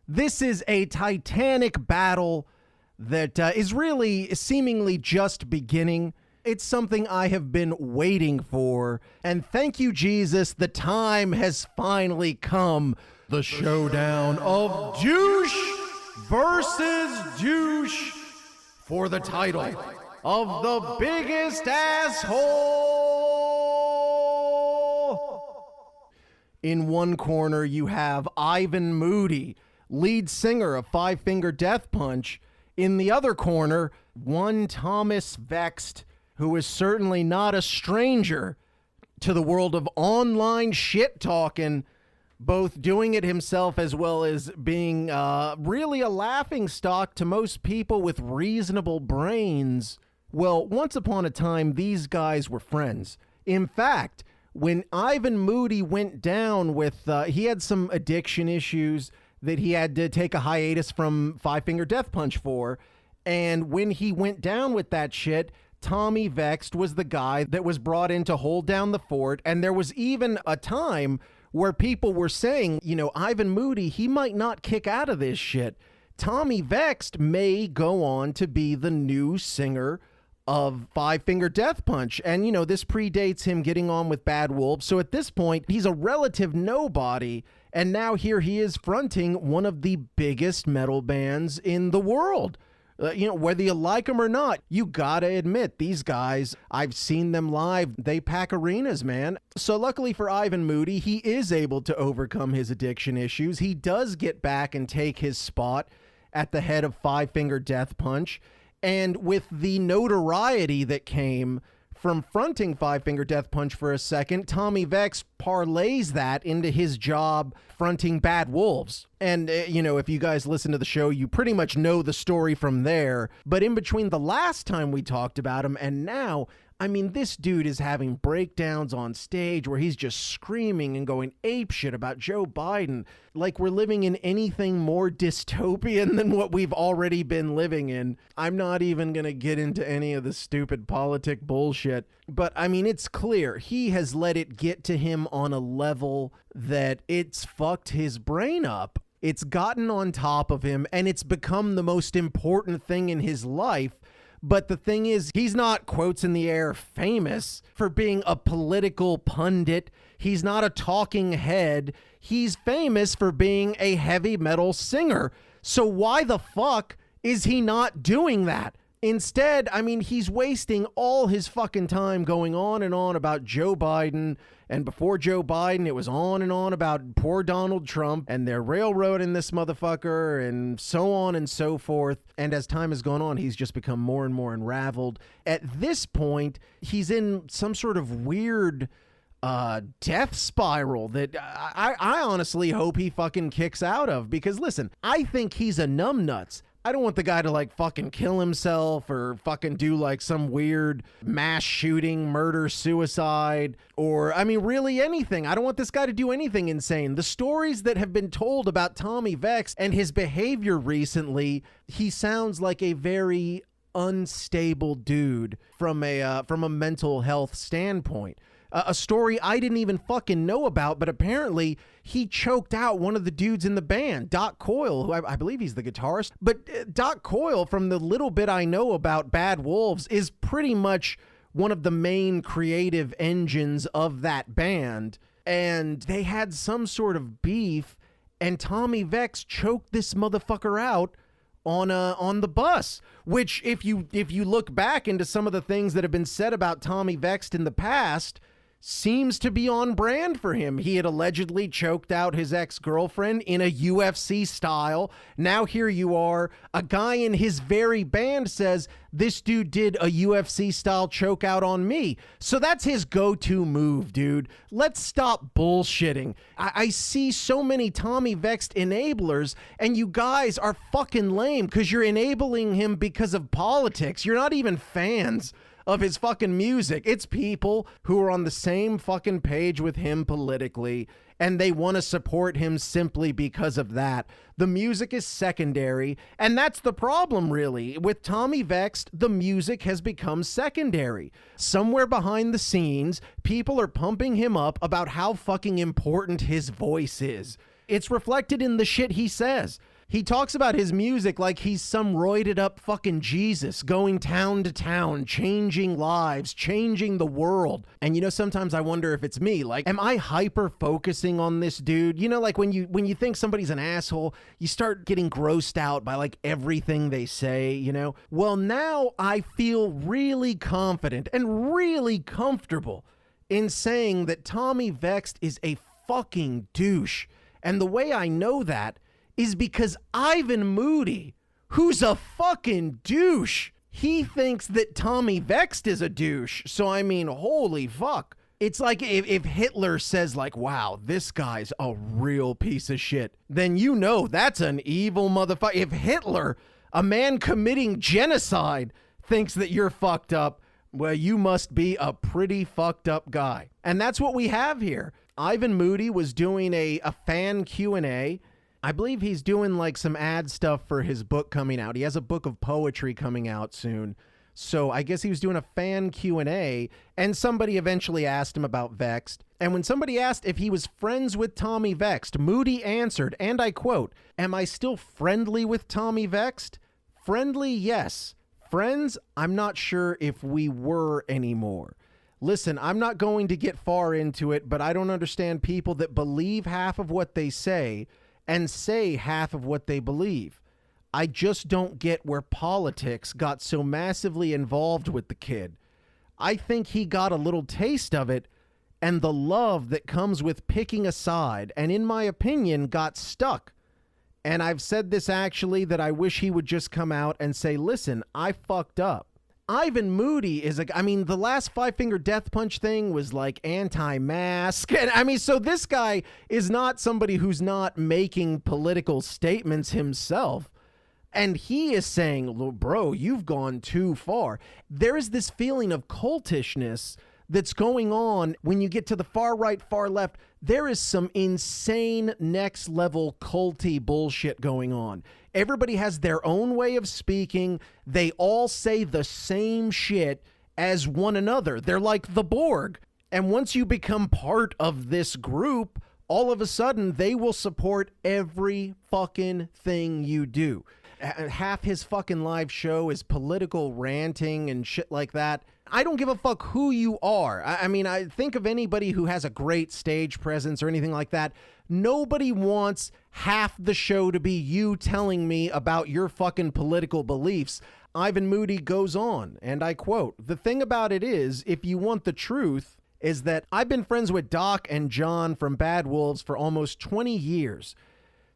This is a titanic battle that is really seemingly just beginning. It's something I have been waiting for. And thank you, Jesus, the time has finally come. The showdown of douche versus douche for the title of the biggest asshole. In one corner, you have Ivan Moody, lead singer of Five Finger Death Punch. In the other corner, one Thomas Vext, who is certainly not a stranger to the world of online shit talking, both doing it himself as well as being really a laughingstock to most people with reasonable brains. Well, once upon a time, these guys were friends. In fact, when Ivan Moody went down with, he had some addiction issues that he had to take a hiatus from Five Finger Death Punch for. And when he went down with that shit, Tommy Vext was the guy that was brought in to hold down the fort. And there was even a time where people were saying, you know, Ivan Moody, he might not kick out of this shit. Tommy Vext may go on to be the new singer of Five Finger Death Punch. And, you know, this predates him getting on with Bad Wolves. So at this point, he's a relative nobody. And now here he is fronting one of the biggest metal bands in the world. You know, whether you like them or not, you gotta admit, these guys, I've seen them live. They pack arenas, man. So luckily for Ivan Moody, he is able to overcome his addiction issues. He does get back and take his spot at the head of Five Finger Death Punch. And with the notoriety that came from fronting Five Finger Death Punch for a second, Tommy Vext parlays that into his job fronting Bad Wolves. And, you know, if you guys listen to the show, you pretty much know the story from there. But in between the last time we talked about him and now, I mean, this dude is having breakdowns on stage where he's just screaming and going apeshit about Joe Biden, like we're living in anything more dystopian than what we've already been living in. I'm not even going to get into any of the stupid politic bullshit, but I mean, it's clear he has let it get to him on a level that it's fucked his brain up. It's gotten on top of him, and it's become the most important thing in his life. But the thing is, he's not, quotes in the air, famous for being a political pundit. He's not a talking head. He's famous for being a heavy metal singer. So why the fuck is he not doing that? Instead, I mean, he's wasting all his fucking time going on and on about Joe Biden. And before Joe Biden, it was on and on about poor Donald Trump and they're railroading this motherfucker and so on and so forth. And as time has gone on, he's just become more and more unraveled. At this point, he's in some sort of weird death spiral that I honestly hope he fucking kicks out of. Because listen, I think he's a numbnuts. I don't want the guy to like fucking kill himself or fucking do like some weird mass shooting, murder, suicide, or I mean, really anything. I don't want this guy to do anything insane. The stories that have been told about Tommy Vext and his behavior recently, he sounds like a very unstable dude from a mental health standpoint. A story I didn't even fucking know about, but apparently he choked out one of the dudes in the band, Doc Coyle, who I believe he's the guitarist. But Doc Coyle, from the little bit I know about Bad Wolves, is pretty much one of the main creative engines of that band. And they had some sort of beef, and Tommy Vext choked this motherfucker out on the bus, which if you look back into some of the things that have been said about Tommy Vext in the past, seems to be on brand for him. He had allegedly choked out his ex-girlfriend in a UFC style. Now here you are, a guy in his very band says, this dude did a UFC style choke out on me. So that's his go-to move, dude. Let's stop bullshitting. I see so many Tommy Vext enablers, and you guys are fucking lame because you're enabling him because of politics. You're not even fans of his fucking music. It's people who are on the same fucking page with him politically, and they want to support him simply because of that. The music is secondary, and that's the problem, really. With Tommy Vext, the music has become secondary. Somewhere behind the scenes, people are pumping him up about how fucking important his voice is. It's reflected in the shit he says. He talks about his music like he's some roided up fucking Jesus going town to town, changing lives, changing the world. And you know, sometimes I wonder if it's me. Like, am I hyper focusing on this dude? You know, like when you think somebody's an asshole, you start getting grossed out by like everything they say, you know? Well, now I feel really confident and really comfortable in saying that Tommy Vext is a fucking douche. And the way I know that is because Ivan Moody, who's a fucking douche, he thinks that Tommy Vext is a douche. So, I mean, holy fuck. It's like if Hitler says like, wow, this guy's a real piece of shit, then you know that's an evil motherfucker. If Hitler, a man committing genocide, thinks that you're fucked up, well, you must be a pretty fucked up guy. And that's what we have here. Ivan Moody was doing a fan Q&A. I believe he's doing like some ad stuff for his book coming out. He has a book of poetry coming out soon. So I guess he was doing a fan Q&A, and somebody eventually asked him about Vext. And when somebody asked if he was friends with Tommy Vext, Moody answered, and I quote, "Am I still friendly with Tommy Vext? Friendly, yes. Friends, I'm not sure if we were anymore. Listen, I'm not going to get far into it, but I don't understand people that believe half of what they say and say half of what they believe. I just don't get where politics got so massively involved with the kid. I think he got a little taste of it and the love that comes with picking a side, and in my opinion, got stuck. And I've said this actually, that I wish he would just come out and say, listen, I fucked up." Ivan Moody is I mean, the last Five Finger Death Punch thing was like anti-mask. And I mean, so this guy is not somebody who's not making political statements himself. And he is saying, bro, you've gone too far. There is this feeling of cultishness that's going on when you get to the far right, far left. There is some insane next level culty bullshit going on. Everybody has their own way of speaking. They all say the same shit as one another. They're like the Borg. And once you become part of this group, all of a sudden they will support every fucking thing you do. Half his fucking live show is political ranting and shit like that. I don't give a fuck who you are. I mean, I think of anybody who has a great stage presence or anything like that. Nobody wants half the show to be you telling me about your fucking political beliefs. Ivan Moody goes on, and I quote, "The thing about it is, if you want the truth, is that I've been friends with Doc and John from Bad Wolves for almost 20 years.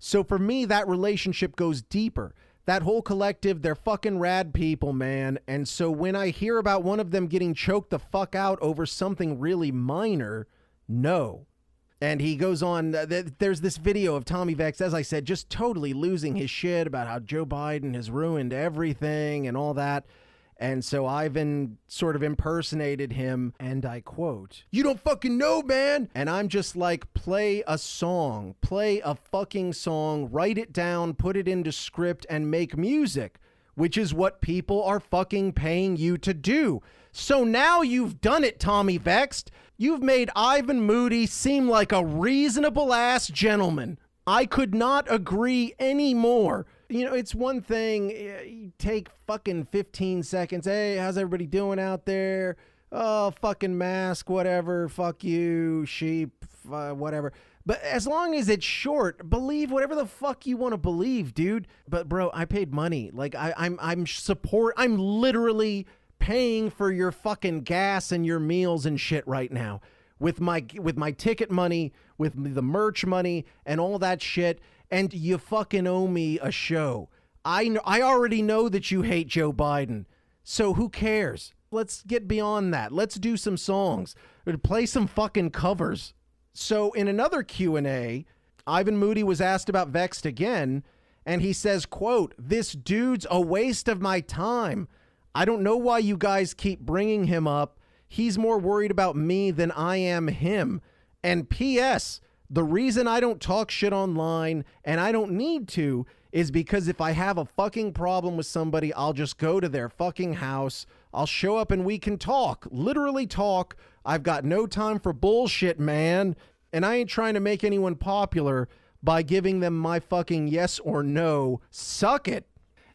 So for me, that relationship goes deeper. That whole collective, they're fucking rad people, man. And so when I hear about one of them getting choked the fuck out over something really minor, no." And he goes on, there's this video of Tommy Vext, as I said, just totally losing his shit about how Joe Biden has ruined everything and all that. And so Ivan sort of impersonated him, and I quote, "You don't fucking know, man." And I'm just like, play a song, play a fucking song, write it down, put it into script, and make music, which is what people are fucking paying you to do. So now you've done it, Tommy Vext. You've made Ivan Moody seem like a reasonable ass gentleman. I could not agree any more. You know, it's one thing, you take fucking 15 seconds. Hey, how's everybody doing out there? Oh, fucking mask, whatever. Fuck you, sheep, whatever. But as long as it's short, believe whatever the fuck you want to believe, dude. But bro, I paid money. Like I'm literally paying for your fucking gas and your meals and shit right now with my ticket money, with the merch money and all that shit. And you fucking owe me a show. I already know that you hate Joe Biden. So who cares? Let's get beyond that. Let's do some songs. Play some fucking covers. So in another Q&A, Ivan Moody was asked about Vext again, and he says, quote, "This dude's a waste of my time. I don't know why you guys keep bringing him up. He's more worried about me than I am him. And P.S., the reason I don't talk shit online, and I don't need to, is because if I have a fucking problem with somebody, I'll just go to their fucking house. I'll show up and we can talk, literally talk. I've got no time for bullshit, man. And I ain't trying to make anyone popular, by giving them my fucking yes or no. Suck it.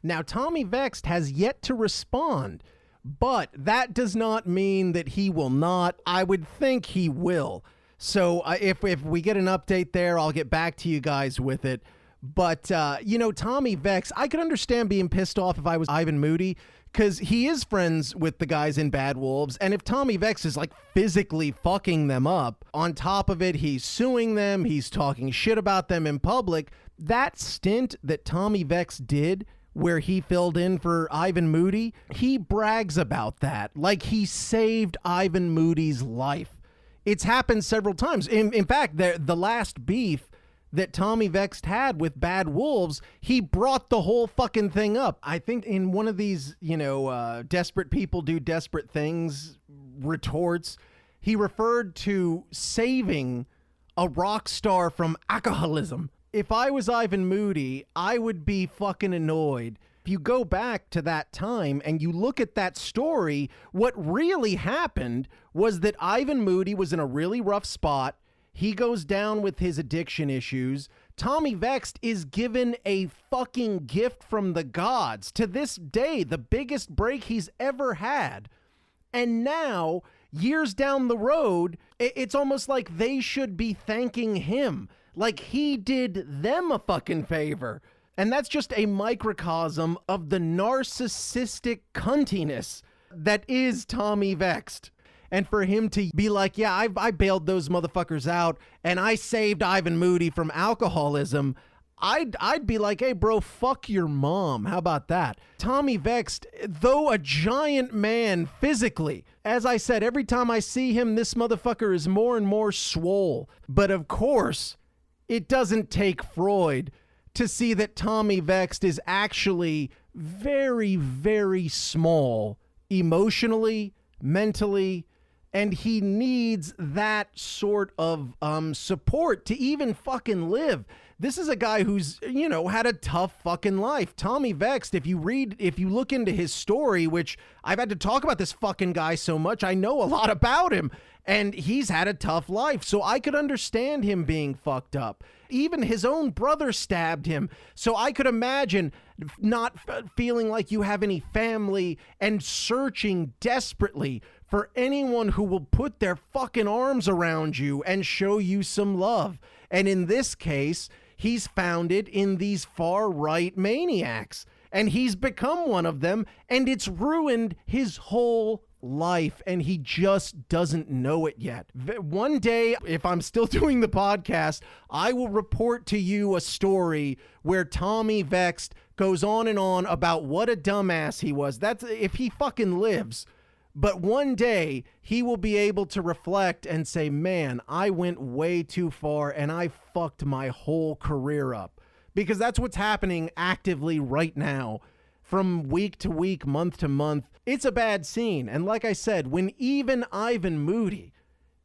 Now, Tommy Vext has yet to respond, but that does not mean that he will not. I would think he will. So if we get an update there, I'll get back to you guys with it. But, Tommy Vext, I could understand being pissed off if I was Ivan Moody, because he is friends with the guys in Bad Wolves. And if Tommy Vext is like physically fucking them up, on top of it, he's suing them, he's talking shit about them in public. That stint that Tommy Vext did, where he filled in for Ivan Moody, he brags about that. Like he saved Ivan Moody's life. It's happened several times. In fact, the last beef that Tommy Vext had with Bad Wolves, he brought the whole fucking thing up. I think in one of these, desperate people do desperate things retorts, he referred to saving a rock star from alcoholism. If I was Ivan Moody, I would be fucking annoyed. If you go back to that time and you look at that story, what really happened was that Ivan Moody was in a really rough spot. He goes down with his addiction issues. Tommy Vext is given a fucking gift from the gods. To this day, the biggest break he's ever had. And now, years down the road, it's almost like they should be thanking him. Like he did them a fucking favor. And that's just a microcosm of the narcissistic cuntiness that is Tommy Vext. And for him to be like, yeah, I bailed those motherfuckers out and I saved Ivan Moody from alcoholism, I'd be like, hey, bro, fuck your mom. How about that? Tommy Vext, though a giant man physically, as I said, every time I see him, this motherfucker is more and more swole. But of course, it doesn't take Freud to see that Tommy Vext is actually very, very small emotionally, mentally, and he needs that sort of support to even fucking live. This is a guy who's, had a tough fucking life. Tommy Vext, if you look into his story, which I've had to talk about this fucking guy so much, I know a lot about him, and he's had a tough life. So I could understand him being fucked up. Even his own brother stabbed him. So I could imagine not feeling like you have any family and searching desperately for anyone who will put their fucking arms around you and show you some love. And in this case, he's found it in these far-right maniacs. And he's become one of them, and it's ruined his whole life, and he just doesn't know it yet. One day, if I'm still doing the podcast, I will report to you a story where Tommy Vext goes on and on about what a dumbass he was. That's if he fucking lives. But one day, he will be able to reflect and say, man, I went way too far and I fucked my whole career up. Because that's what's happening actively right now. From week to week, month to month, it's a bad scene. And like I said, when even Ivan Moody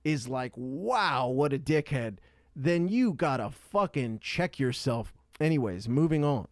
is like, wow, what a dickhead, then you gotta fucking check yourself. Anyways, moving on.